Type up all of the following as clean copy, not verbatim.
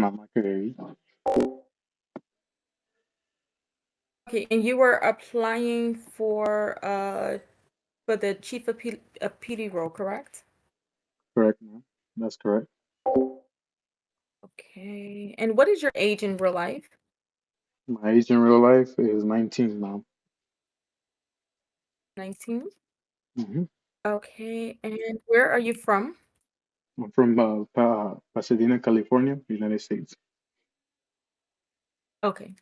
ma'am, I could hear you. Okay, and you were applying for the chief of PD role, correct? Correct, ma'am. That's correct. Okay. And what is your age in real life? My age in real life is 19, ma'am. 19. Hmm. Okay. And where are you from? I'm from Pasadena, California, United States. Okay.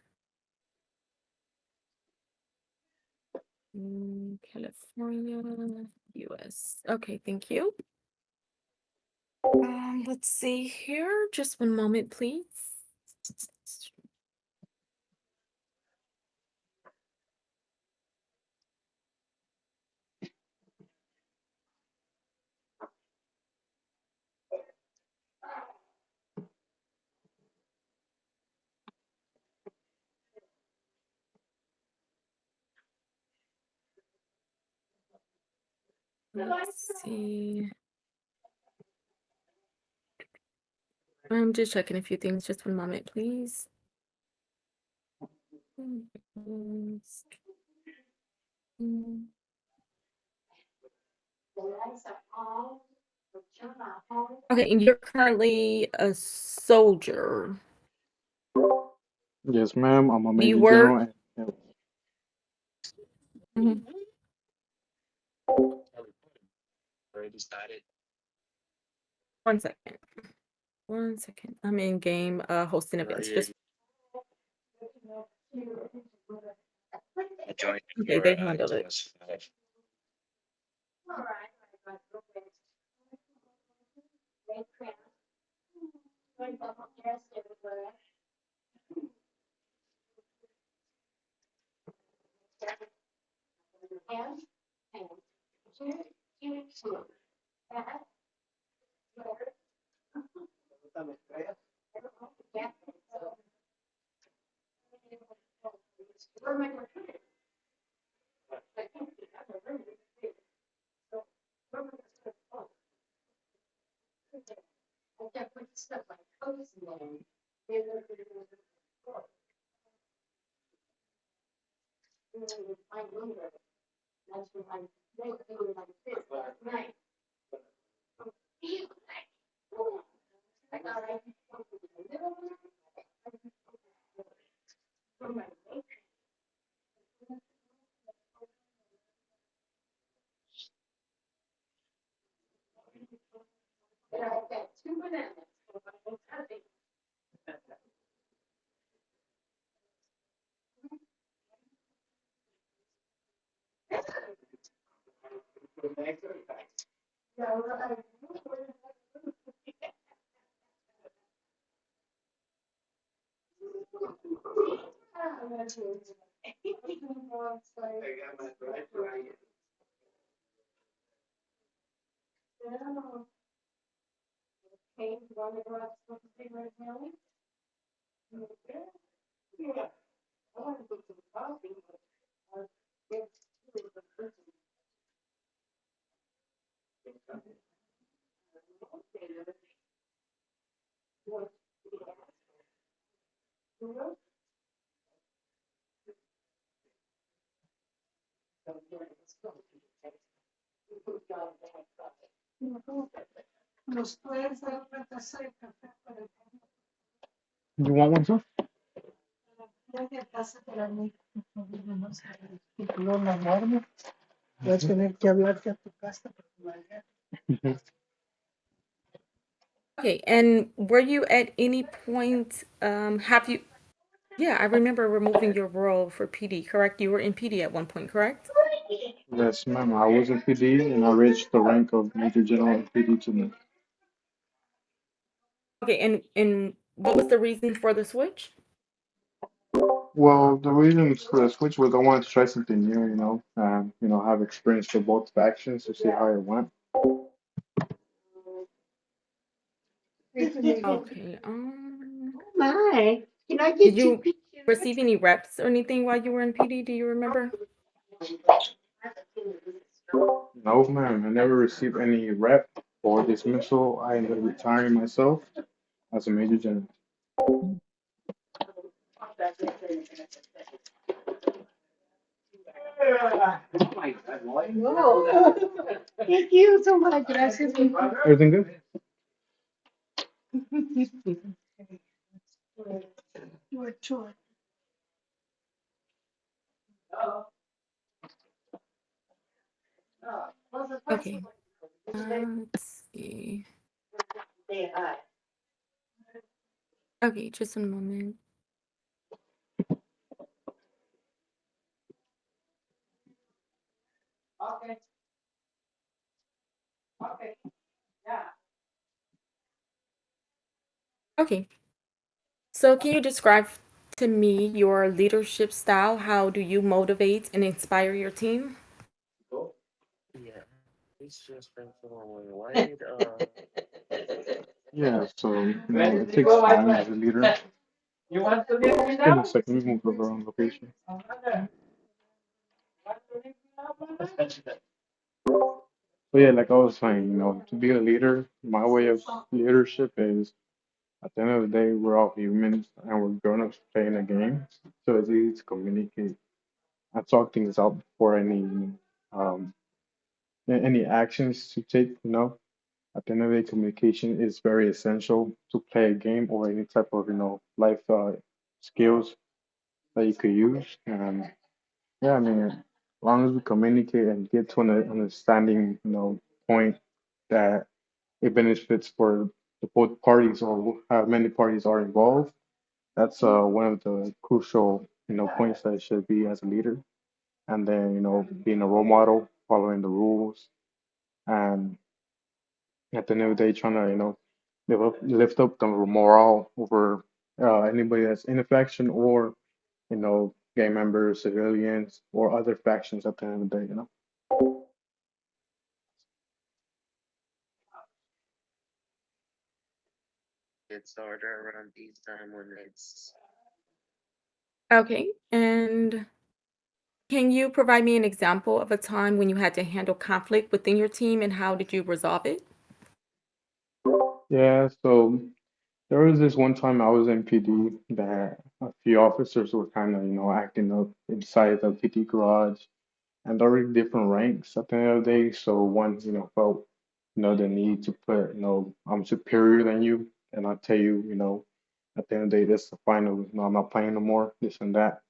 California, US. Okay, thank you. Let's see here. Just one moment, please. Let's see. I'm just checking a few things. Just one moment, please. Okay, and you're currently a soldier. Yes, ma'am. I'm a Do you major work? general. And, Mhm. One second. One second. I'm in game hosting events. Just okay, they handle it. you want one, sir? Mhm. Okay, and were you at any point, have you, yeah, I remember removing your role for PD, correct? You were in PD at one point, correct? Yes, ma'am. I was in PD and I reached the rank of major general in PD tonight. Okay, and what was the reason for the switch? Well, the reason for the switch was I wanted to try something new, have experience for both factions to see how it went. Okay, did you receive any reps or anything while you were in PD? Do you remember? No, ma'am. I never received any rep or dismissal. I ended up retiring myself as a major general. Whoa. Thank you so much. Gracias. Everything good? Sure, sure. Okay. Let's see. Okay, just a moment. Okay. So, can you describe to me your leadership style? How do you motivate and inspire your team? Yeah, it's just been flowing wide. Yeah, so it takes time as a leader. Just give me a second, we move over on location. So yeah, like I was saying, to be a leader, my way of leadership is at the end of the day, we're all humans and we're grown-ups playing a game. So it's easy to communicate and talk things out before um, any actions to take. At the end of the day, communication is very essential to play a game or any type of life skills that you could use. And yeah, I mean, as long as we communicate and get to an understanding, point that it benefits for the both parties or how many parties are involved. That's one of the crucial points that it should be as a leader. And then being a role model, following the rules, and at the end of the day, trying to lift up the morale over anybody that's in a faction or gang members, civilians, or other factions. At the end of the day. It's harder around these time when it's Okay. And can you provide me an example of a time when you had to handle conflict within your team and how did you resolve it? Yeah. So there was this one time I was in PD that a few officers were kind of acting up inside the PD garage, and they're in different ranks at the end of the day. So one felt the need to put I'm superior than you, and I'll tell you at the end of the day this is the final. I'm not playing no more. This and that.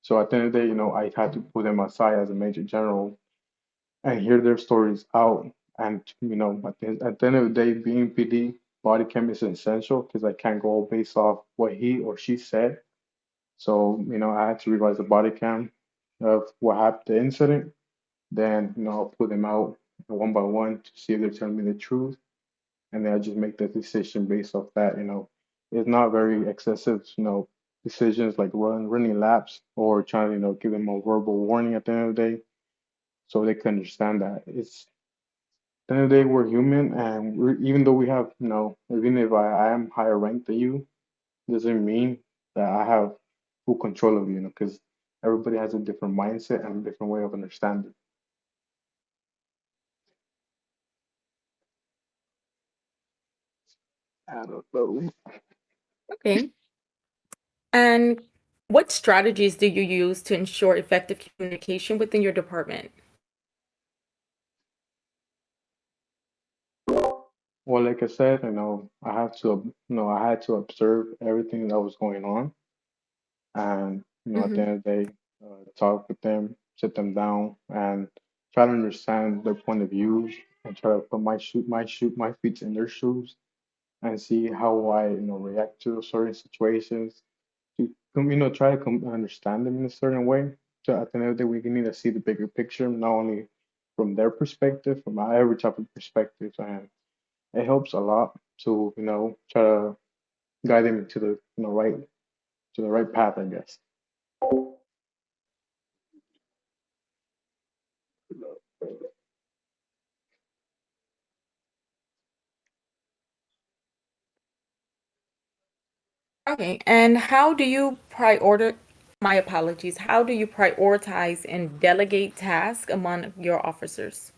So at the end of the day, I had to put them aside as a major general and hear their stories out. And at the end of the day, being PD body cam is essential because I can't go based off what he or she said. So I had to revise the body cam of what happened, the incident. Then I'll put them out one by one to see if they're telling me the truth, and then I just make the decision based off that. It's not very excessive. Decisions like running laps or trying to give them a verbal warning at the end of the day so they can understand that it's the end of the day, we're human, and even though we have, even if I am higher ranked than you, doesn't mean that I have full control of you, because everybody has a different mindset and a different way of understanding. I don't know. Okay. And what strategies do you use to ensure effective communication within your department? Well, like I said, I had to observe everything that was going on, and at the Hmm. end of the day, talk with them, sit them down, and try to understand their point of views, and try to put my feet in their shoes, and see how I react to certain situations to try to understand them in a certain way. So at the end of the day, we need to see the bigger picture, not only from their perspective, from every type of perspective, and it helps a lot to try to guide them to the right path, I guess. Okay. And how do you my apologies, how do you prioritize and delegate tasks among your officers?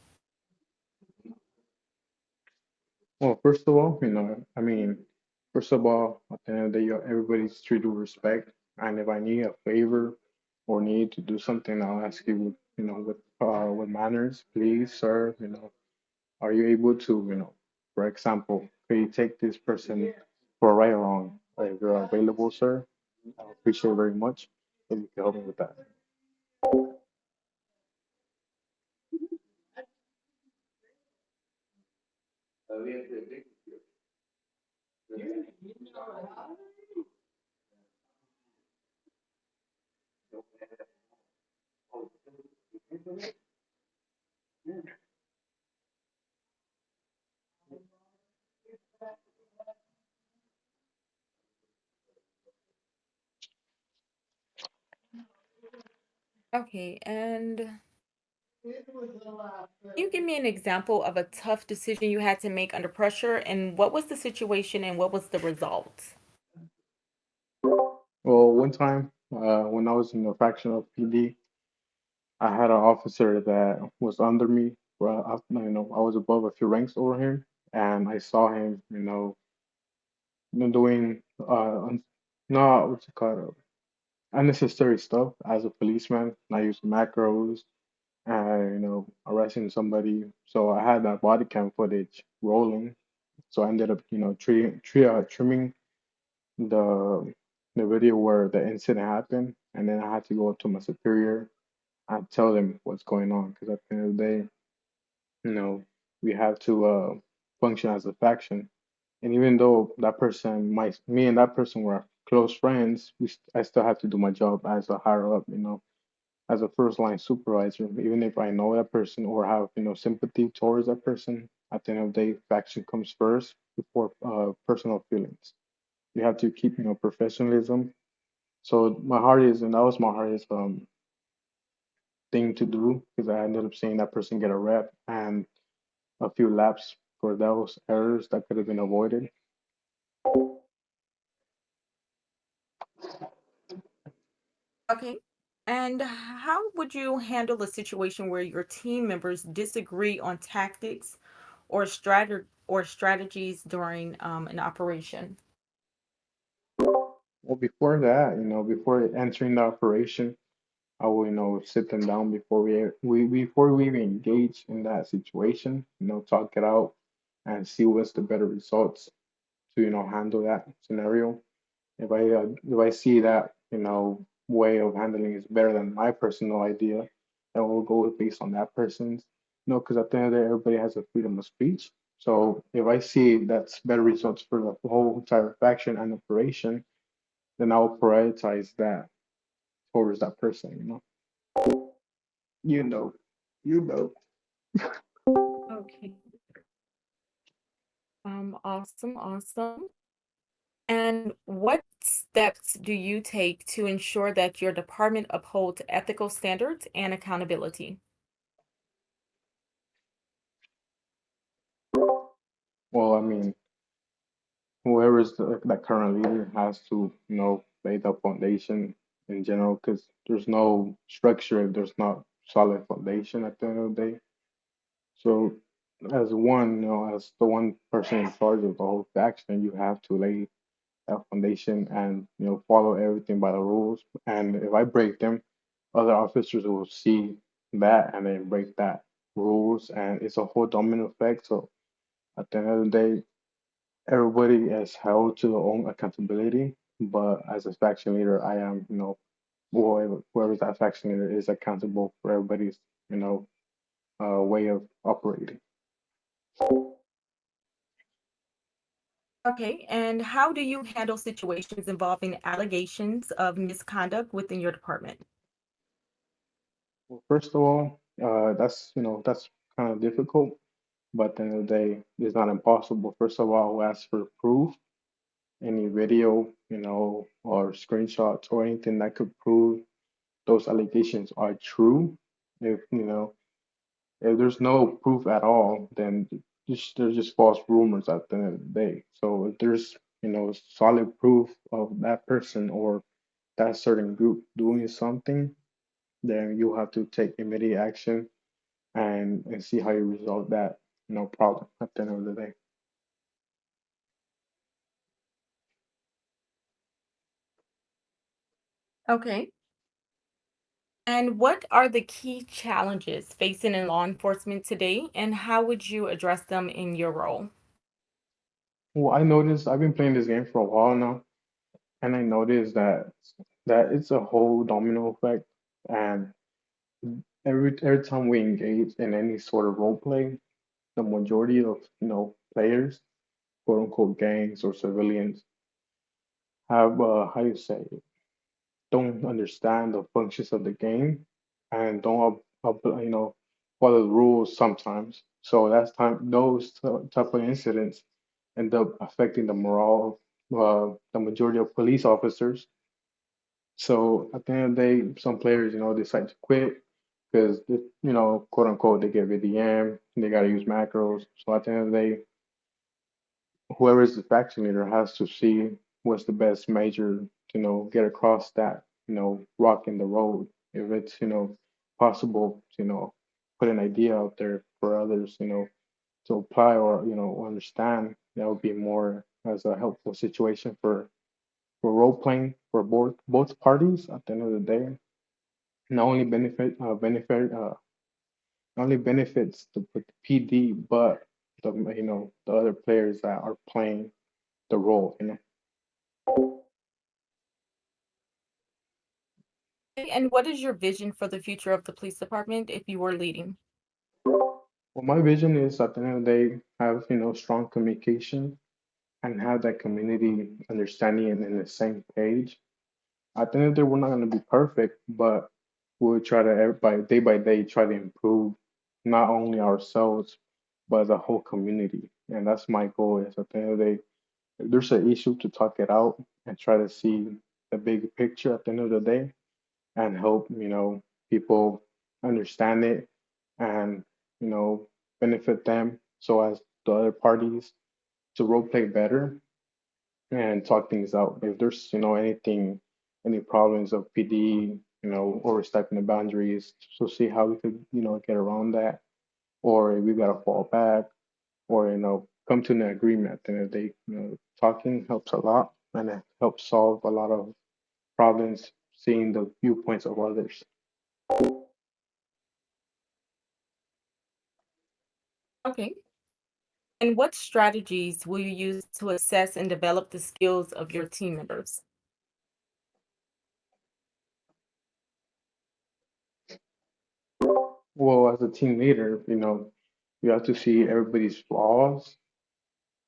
Well, first of all, I mean, First of all, at the end of the day, everybody's treated with respect. And if I need a favor or need to do something, I'll ask you, with manners, please, sir. Are you able to, for example, can you take this person for a ride along? If you're available, sir, I appreciate it very much if you can help me with that. Okay, and can you give me an example of a tough decision you had to make under pressure, and what was the situation and what was the result? Well, one time, when I was in the fraction of PD, I had an officer that was under me. Well, I was above a few ranks over him, and I saw him, doing not what's it called, unnecessary stuff as a policeman, not using macros, and arresting somebody. So I had that body cam footage rolling. So I ended up, trimming the the video where the incident happened, and then I had to go up to my superior and tell them what's going on. Because at the end of the day, you know, we have to function as a faction. And even though me and that person were close friends, I still have to do my job as a higher up, as a first line supervisor. Even if I know that person or have, sympathy towards that person, at the end of the day, faction comes first before personal feelings. You have to keep, professionalism. So and that was my hardest thing to do because I ended up seeing that person get a rep and a few laps for those errors that could have been avoided. Okay. And how would you handle a situation where your team members disagree on tactics or strategies during an operation? Well, before that, before entering the operation, I will, sit them down before we even engage in that situation, talk it out and see what's the better results to, handle that scenario. If I see that, way of handling is better than my personal idea, then we'll go based on that person's, because at the end of the day, everybody has a freedom of speech. So if I see that's better results for the whole entire faction and operation, then I'll prioritize that towards that person, You know, you know. Okay. Awesome, awesome. And what steps do you take to ensure that your department upholds ethical standards and accountability? Well, I mean, whoever's that current leader has to, lay the foundation in general, because there's no structure if there's not solid foundation at the end of the day. So, as the one person in charge of the whole faction, you have to lay that foundation and follow everything by the rules. And if I break them, other officers will see that and then break that rules, and it's a whole domino effect. So at the end of the day, everybody is held to their own accountability. But as a faction leader, I am, whoever that faction leader is accountable for everybody's, way of operating. Okay, and how do you handle situations involving allegations of misconduct within your department? Well, first of all, that's kind of difficult, but at the end of the day, it's not impossible. First of all, I'll ask for proof, any video, or screenshots or anything that could prove those allegations are true. If if there's no proof at all, then there's just false rumors at the end of the day. So if there's solid proof of that person or that certain group doing something, then you have to take immediate action and see how you resolve that problem at the end of the day. Okay. And what are the key challenges facing in law enforcement today, and how would you address them in your role? Well, I noticed I've been playing this game for a while now, and I noticed that it's a whole domino effect, and every time we engage in any sort of role play, the majority of players, quote unquote gangs or civilians, have how you say don't understand the functions of the game and don't follow the rules sometimes. So that's time those type of incidents end up affecting the morale of the majority of police officers. So at the end of the day, some players, decide to quit because, quote unquote, they get VDM, they got to use macros. So at the end of the day, whoever is the faction leader has to see what's the best measure to, get across that, rock in the road. If it's, possible, put an idea out there for others, to apply or, understand, that would be more as a helpful situation for role playing for both parties at the end of the day. Not only not only benefits the PD, but the other players that are playing the role. Okay, and what is your vision for the future of the police department if you were leading? Well, my vision is at the end of the day, have strong communication and have that community understanding and in the same page. At the end of the day, we're not going to be perfect, but we'll try to by day try to improve not only ourselves but the whole community. And that's my goal. Is at the end of the day, if there's an issue, to talk it out and try to see the big picture at the end of the day and help people understand it and you know benefit them so as the other parties to role play better and talk things out. If there's any problems of PD, overstepping the boundaries, so see how we could get around that, or if we gotta fall back, or come to an agreement. At the end of the day, talking helps a lot, and it helps solve a lot of problems, seeing the viewpoints of others. Okay. And what strategies will you use to assess and develop the skills of your team members? Well, as a team leader, you have to see everybody's flaws,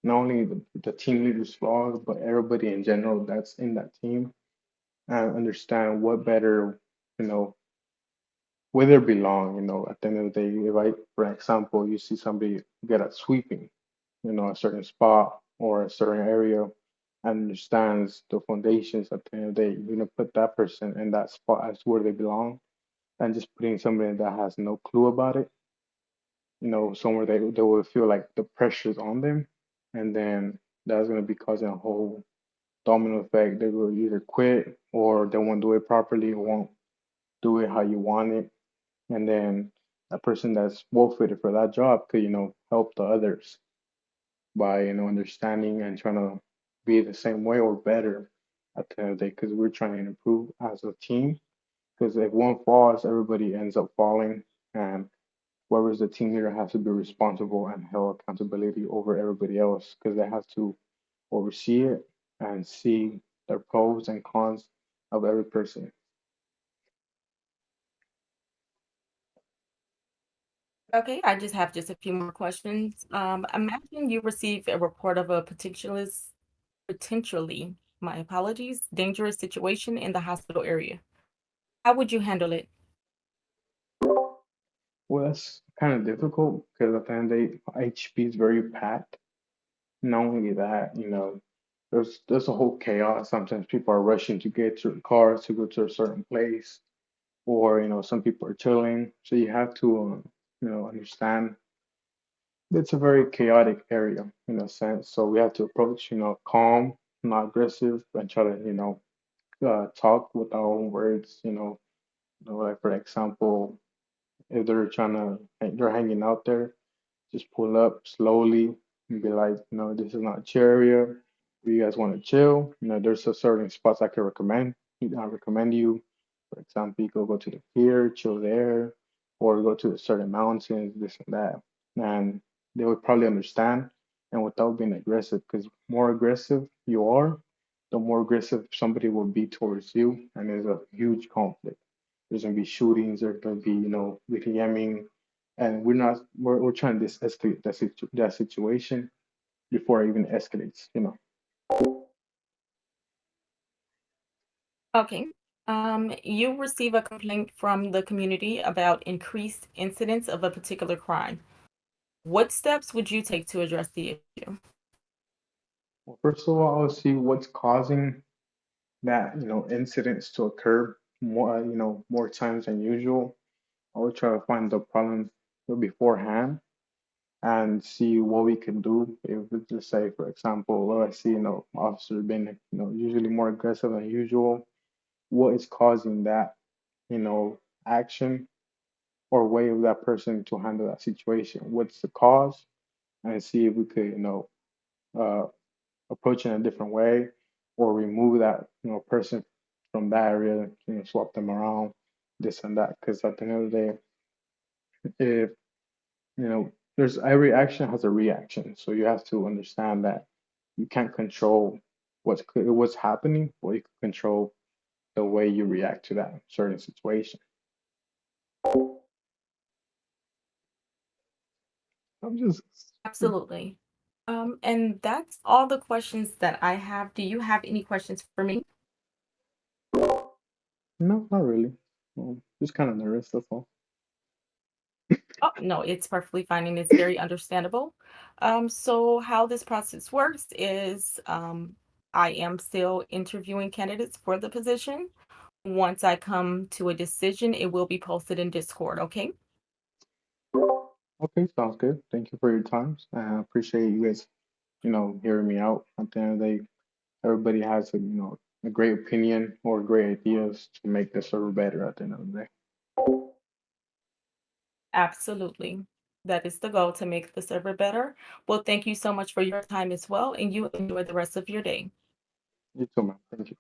not only the team leader's flaws, but everybody in general that's in that team, and understand what better, you know, where they belong. At the end of the day, if for example, you see somebody good at sweeping, a certain spot or a certain area, and understands the foundations, at the end of the day, put that person in that spot as where they belong, and just putting somebody that has no clue about it, somewhere they will feel like the pressure's on them, and then that's going to be causing a whole domino effect. They will either quit or they won't do it properly or won't do it how you want it, and then a person that's well fitted for that job could help the others by understanding and trying to be the same way or better at the end of the day, because we're trying to improve as a team. Because if one falls, everybody ends up falling, and whoever's the team leader has to be responsible and held accountability over everybody else because they have to oversee it and see the pros and cons of every person. Okay, I just have just a few more questions. Imagine you receive a report of a potentially, my apologies, dangerous situation in the hospital area. How would you handle it? Well, that's kind of difficult because at the end of the day, HP is very packed. Not only that, there's a whole chaos. Sometimes people are rushing to get to their cars to go to a certain place, or some people are chilling. So you have to, understand it's a very chaotic area in a sense. So we have to approach, calm, not aggressive, and try to, talk with our own words. Like for example, if they're hanging out there, just pull up slowly and be like, this is not a chill area. If you guys want to chill, there's a certain spots I can recommend. I recommend you. For example, you could go to the pier, chill there, or go to the certain mountains, this and that. And they would probably understand and without being aggressive, because more aggressive you are, the more aggressive somebody will be towards you, and there's a huge conflict. There's gonna be shootings, there's gonna be, BDMing, and we're trying to escalate that situation before it even escalates. Okay. You receive a complaint from the community about increased incidents of a particular crime. What steps would you take to address the issue? Well, first of all, I'll see what's causing that, incidents to occur more times than usual. I will try to find the problem beforehand and see what we can do. If we just say, for example, well, I see, officer being, usually more aggressive than usual, what is causing that, action or way of that person to handle that situation? What's the cause? And see if we could, uh, approach in a different way or remove that, person from that area, swap them around, this and that. Because at the end of the day, if there's every action has a reaction, so you have to understand that you can't control what's happening, but you can control the way you react to that certain situation. I'm just Absolutely. And that's all the questions that I have. Do you have any questions for me? no, not really. Just kind of nervous. That's all. Oh, no, it's perfectly fine and it's very understandable. So how this process works is I am still interviewing candidates for the position. Once I come to a decision, it will be posted in Discord, okay? Okay, sounds good. Thank you for your time. I appreciate you guys, hearing me out. At the end of the day, everybody has a great opinion or great ideas to make the server better at the end of the day. Absolutely. That is the goal to make the server better. Well, thank you so much for your time as well, and you enjoy the rest of your day. You too, man. Thank you.